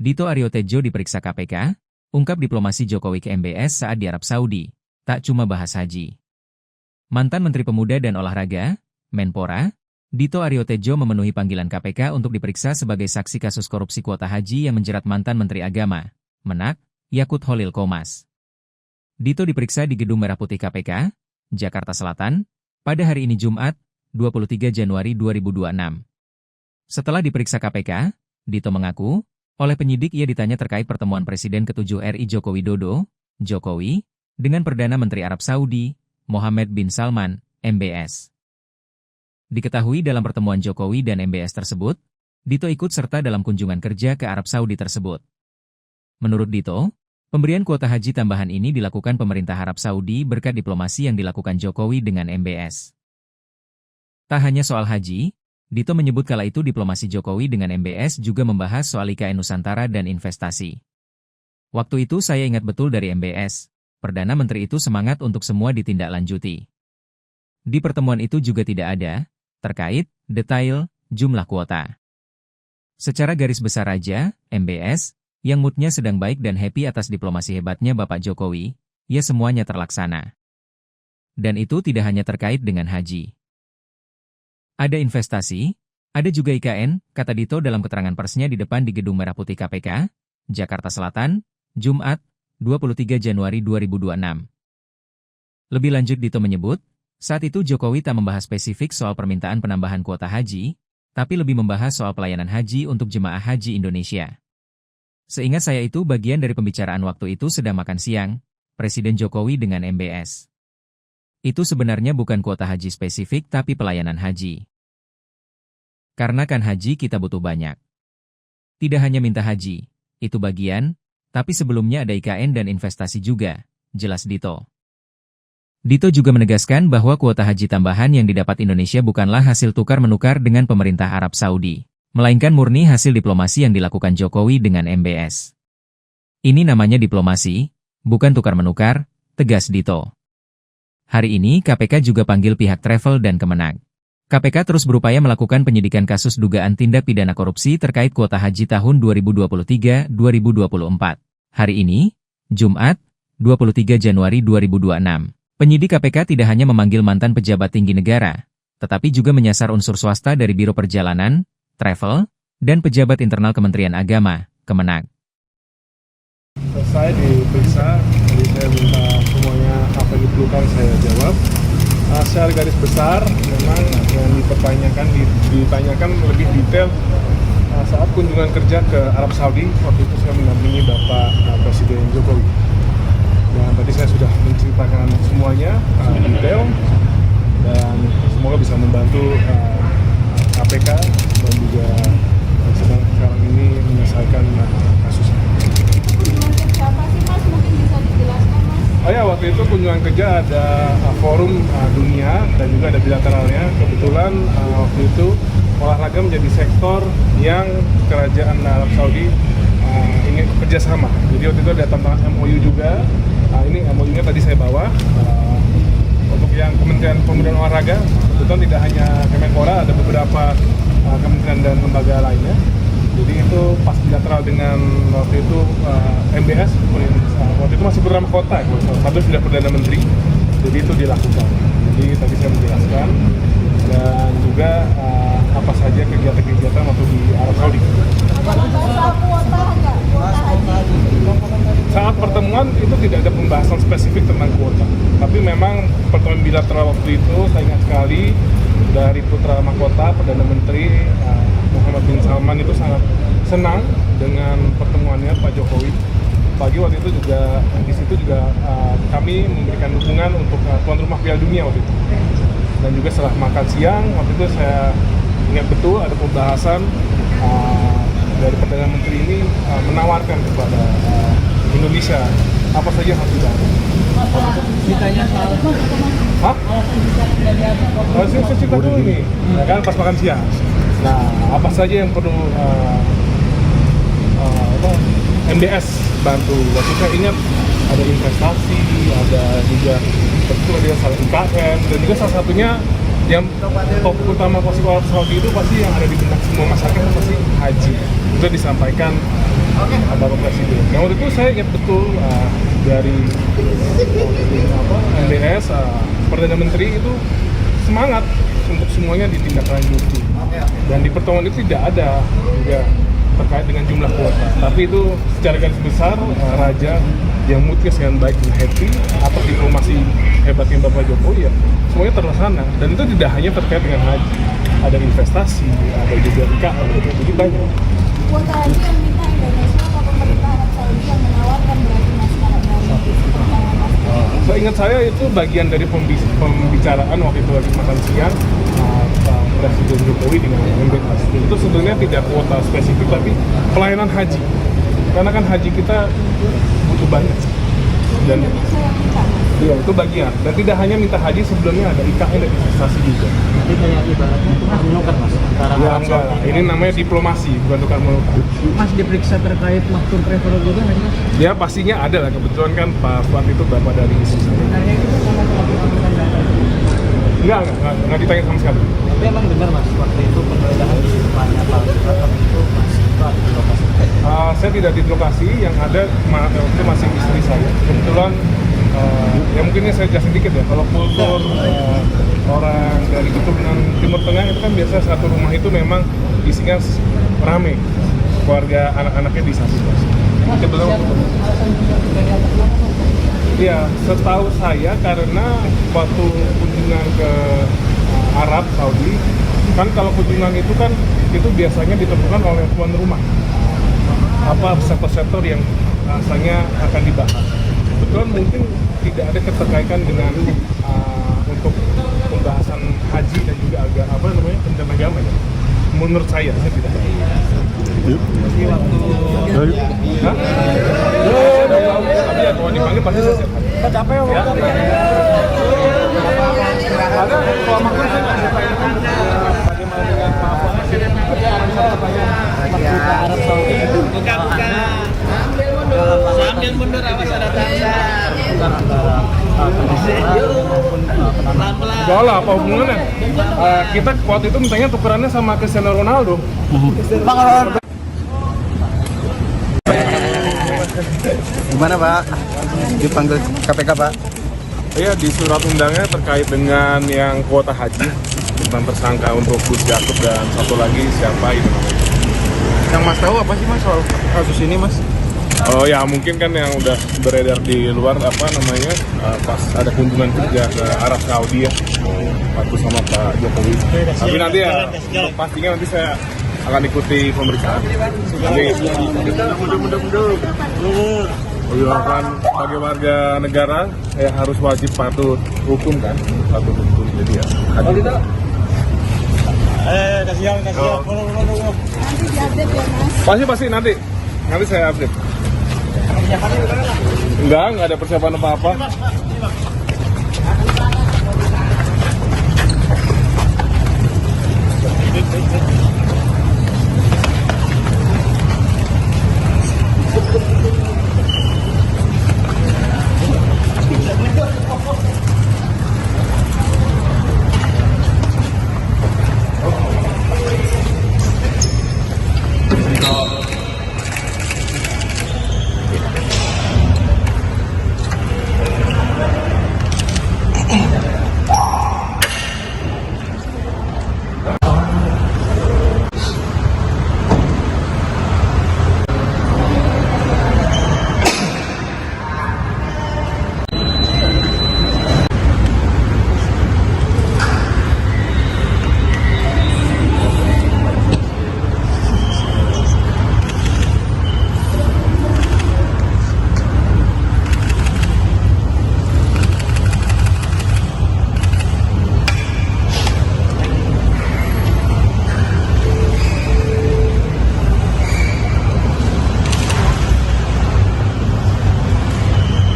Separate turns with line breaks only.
Dito Aryo Tejo diperiksa KPK, ungkap diplomasi Jokowi ke MBS saat di Arab Saudi, tak cuma bahas haji. Mantan Menteri Pemuda dan Olahraga, Menpora, Dito Aryo Tejo memenuhi panggilan KPK untuk diperiksa sebagai saksi kasus korupsi kuota haji yang menjerat mantan Menteri Agama, Menak, Yakut Holil Qomas. Dito diperiksa di Gedung Merah Putih KPK, Jakarta Selatan, pada hari ini Jumat, 23 Januari 2026. Setelah diperiksa KPK, Dito mengaku, oleh penyidik ia ditanya terkait pertemuan Presiden ke-7 RI Joko Widodo, Jokowi, dengan Perdana Menteri Arab Saudi, Mohammed bin Salman, MBS. Diketahui dalam pertemuan Jokowi dan MBS tersebut, Dito ikut serta dalam kunjungan kerja ke Arab Saudi tersebut. Menurut Dito, pemberian kuota haji tambahan ini dilakukan pemerintah Arab Saudi berkat diplomasi yang dilakukan Jokowi dengan MBS. Tak hanya soal haji, Dito menyebut kala itu diplomasi Jokowi dengan MBS juga membahas soal IKN Nusantara dan investasi. Waktu itu saya ingat betul dari MBS, Perdana Menteri itu semangat untuk semua ditindaklanjuti. Di pertemuan itu juga tidak ada, terkait, detail, jumlah kuota. Secara garis besar aja, MBS, yang moodnya sedang baik dan happy atas diplomasi hebatnya Bapak Jokowi, ya semuanya terlaksana. Dan itu tidak hanya terkait dengan haji. Ada investasi, ada juga IKN, kata Dito dalam keterangan persnya di depan di Gedung Merah Putih KPK, Jakarta Selatan, Jumat, 23 Januari 2026. Lebih lanjut Dito menyebut, saat itu Jokowi tak membahas spesifik soal permintaan penambahan kuota haji, tapi lebih membahas soal pelayanan haji untuk jemaah haji Indonesia. Seingat saya itu bagian dari pembicaraan waktu itu sedang makan siang, Presiden Jokowi dengan MBS. Itu sebenarnya bukan kuota haji spesifik tapi pelayanan haji. Karena kan haji kita butuh banyak. Tidak hanya minta haji, itu bagian, tapi sebelumnya ada IKN dan investasi juga, jelas Dito. Dito juga menegaskan bahwa kuota haji tambahan yang didapat Indonesia bukanlah hasil tukar-menukar dengan pemerintah Arab Saudi, melainkan murni hasil diplomasi yang dilakukan Jokowi dengan MBS. Ini namanya diplomasi, bukan tukar-menukar, tegas Dito. Hari ini KPK juga panggil pihak travel dan Kemenag. KPK terus berupaya melakukan penyidikan kasus dugaan tindak pidana korupsi terkait kuota haji tahun 2023-2024. Hari ini, Jumat, 23 Januari 2026. Penyidik KPK tidak hanya memanggil mantan pejabat tinggi negara, tetapi juga menyasar unsur swasta dari Biro Perjalanan, Travel, dan pejabat internal Kementerian Agama, Kemenag.
Saya diperiksa, jadi saya minta semuanya apa yang diperlukan saya jawab. Secara garis besar, memang yang ditanyakan lebih detail saat kunjungan kerja ke Arab Saudi. Waktu itu saya mendampingi Bapak Presiden Jokowi. Dan tadi saya sudah menceritakan semuanya detail dan semoga bisa membantu KPK dan juga sedang sekarang ini menyelesaikan kasusnya.
Siapa sih Mas? Mungkin bisa dijelaskan Mas?
Oh ya, waktu itu kunjungan kerja ada forum dunia dan juga ada bilateralnya. Kebetulan waktu itu olahraga menjadi sektor yang kerajaan Arab Saudi ingin kerjasama. Jadi waktu itu ada tantangan MOU juga. Ini MOU-nya tadi saya bawa untuk yang Kementerian Pemuda dan Olahraga. Kebetulan tidak hanya Kemenpora, ada beberapa kementerian dan lembaga lainnya. Jadi itu pas bilateral dengan waktu itu MBS, waktu itu masih putra mahkota, satu sudah Perdana Menteri, jadi itu dilakukan. Jadi tadi saya menjelaskan dan juga apa saja kegiatan-kegiatan waktu di Arab Saudi.
Soal kuota enggak? Kuota haji.
Saat pertemuan itu tidak ada pembahasan spesifik tentang kuota, tapi memang pertemuan bilateral waktu itu saya ingat sekali dari putra mahkota Perdana Menteri Mohammed bin Salman itu sangat senang dengan pertemuannya Pak Jokowi. Pagi waktu itu juga di situ juga kami memberikan dukungan untuk tuan rumah Piala Dunia waktu itu. Dan juga setelah makan siang waktu itu saya ingat betul ada pembahasan dari Perdana Menteri ini menawarkan kepada Indonesia apa saja harus dibangun.
Ditanya soal
Hah? Saya cerita dulu ini, ya kan pas makan siang. Nah, apa saja yang perlu MBS bantu? Waktu saya ingat ada investasi, ada juga betul dia salah IKN, dan juga salah satunya yang topik utama pasti Arab Saudi itu pasti yang ada di benak semua masyarakat pasti haji. Itu disampaikan Bapak Presiden. Nah waktu itu saya ingat betul dari MBS, Perdana Menteri itu semangat untuk semuanya ditindaklanjuti. Dan di pertemuan itu tidak ada juga terkait dengan jumlah kuota. Tapi itu secara garis besar Raja yang mutus dengan baik dan happy atas diplomasi hebatnya Bapak Jokowi ya semuanya terlaksana. Dan itu tidak hanya terkait dengan haji, ada investasi, ada juga IKN, jadi banyak.
Kuota haji yang minta Indonesia atau pemerintah Arab Saudi yang menawarkan berarti Mas kalau dari
Seingat saya itu bagian dari pembicaraan waktu itu lagi makan siang Presiden Jokowi dengan MBS. Itu sebenarnya tidak kuota spesifik tapi pelayanan haji. Karena kan haji kita butuh banyak. Dan
Indonesia yang minta.
iya itu bagian. Dan tidak hanya minta haji, sebelumnya ada IKN dan investasi juga.
Jadi kayak ibaratnya tukar menukar mas antara
Ya
Arab
enggak,
Saudi.
ini namanya diplomasi bukan tukar menukar.
Mas diperiksa terkait maktur travel juga nggak sih mas?
Ya pastinya ada lah, kebetulan kan Pak Fuad itu bapak dari istri saya.
Sebenarnya itu sama pelaku-pelakukan data.
Enggak ditanya sama sekali.
Tapi emang benar mas waktu itu penggeledahan di rumahnya Pak Suratman itu mas itu ada di lokasi.
Saya tidak di lokasi, yang ada itu masih istri saya. Kebetulan ya mungkin saya jelasin sedikit ya. Kalau kultur orang dari keturunan Timur Tengah itu kan biasa satu rumah itu memang isinya rame, keluarga anak-anaknya disabilitas. Iya, setahu saya karena waktu kunjungan ke Arab Saudi kan kalau kunjungan itu kan itu biasanya ditentukan oleh tuan rumah apa sektor-sektor yang rasanya akan dibahas. Kebetulan mungkin tidak ada keterkaitan dengan untuk pembahasan haji dan juga Kementerian Agama ya. Menurut saya tidak.
Jadi waktu
Hah? Tapi ya kalau dipanggil pasti saya siap.
capek ya?
Ada selama pun saya nggak siapa ini bagaimana dengan Pak Fuad Presiden
Masuk ke Arab Saudi itu
Sambil mundur awas ada tangga.
bukan antara penasaran maupun penanaman.
Enggak lah, apa hubungannya? Kita waktu itu mintanya tukerannya sama Cristiano Ronaldo.
Gimana Pak? Dipanggil KPK Pak?
Iya, di surat undangnya terkait dengan yang kuota haji tentang tersangka untuk Gus Yakub dan satu lagi siapa itu namanya.
Yang Mas tahu apa sih Mas soal kasus ini Mas?
Oh ya, mungkin kan yang udah beredar di luar pas ada kunjungan kerja ke Arab Saudi ya, waktu sama Pak Jokowi. Tapi nanti ya pastinya nanti saya akan ikuti pemeriksaan. Nanti kan sebagai warga negara harus wajib patuh hukum kan, patuh hukum jadi ya.
Nanti diupdate ya Mas.
Pasti nanti saya update. Enggak ada persiapan apa-apa.